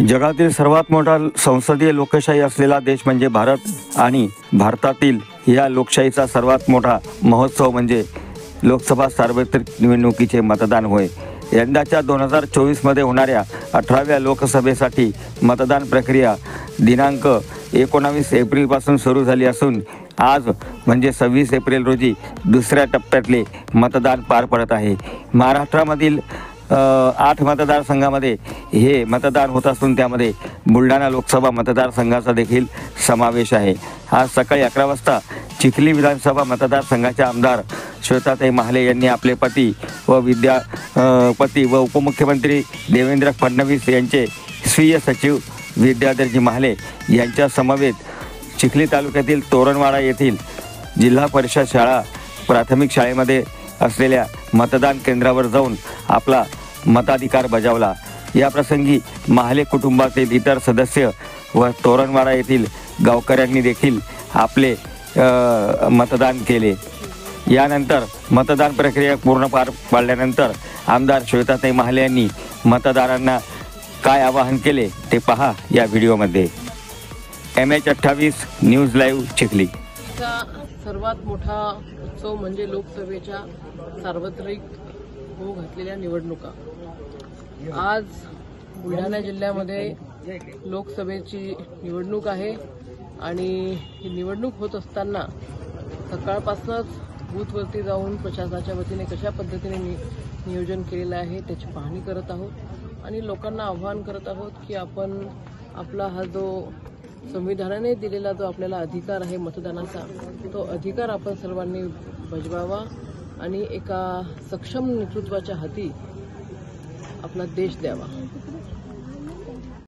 जगातील सर्वात मोठा संसदीय लोकशाही असलेला देश म्हणजे भारत आणि भारतातील या लोकशाहीचा सर्वात मोठा महोत्सव म्हणजे लोकसभा सार्वत्रिक निवडणुकीचे मतदान होय। यंदाच्या 2024 होणाऱ्या 18व्या लोकसभेसाठी मतदान प्रक्रिया दिनांक 19 एप्रिलपासून सुरू झाली असून आज म्हणजे 26 एप्रिल रोजी दुसऱ्या टप्प्यातले मतदान पार पडत आहे। महाराष्ट्रामधील 8 मतदारसंघामध्ये हे मतदान होत असून त्यामध्ये बुलढाणा लोकसभा मतदारसंघाचा देखील समावेश आहे। आज सकाळी 11 वाजता चिखली विधानसभा मतदारसंघाच्या आमदार श्वेताताई महाले यांनी आपले पती व उपमुख्यमंत्री देवेंद्र फडणवीस यांचे स्वीय सचिव विद्याधरजी महाले यांच्या समवेत चिखली तालुक्यातील तोरणवाडा येथील जिल्हा परिषद शाळा प्राथमिक शाळेमध्ये असलेल्या मतदान केंद्रावर जाऊन आपला मताधिकार बजावला। या प्रसंगी महाले कुटुंबातील इतर सदस्य व तोरणवाडा येथील गावकऱ्यांनी देखील आपले मतदान केले। यानंतर मतदान प्रक्रिया पूर्ण पार पाडल्यानंतर आमदार श्वेताताई महाले यांनी मतदारांना काय आवाहन केले ते पहा या व्हिडिओमध्ये। MH28 news live Chikhli. सर्वात मोठा उत्सव म्हणजे लोकसभेच्या सार्वत्रिक होऊ घातलेल्या निवडणुका। आज बुलढाणा जिल्ह्यामध्ये लोकसभेची निवडणूक आहे आणि ही निवडणूक होत असताना सकाळपासूनच बूथवरती जाऊन प्रशासनाच्या वतीने कशा पद्धतीने नियोजन केलेलं आहे त्याची पाहणी करत आहोत आणि लोकांना आवाहन करत आहोत की आपण आपला हा जो संविधानाने दिलेला जो आपल्याला अधिकार आहे मतदानाचा तो अधिकार आपण सर्वांनी बजवावा आणि एका सक्षम नेतृत्वाच्या हाती आपला देश द्यावा।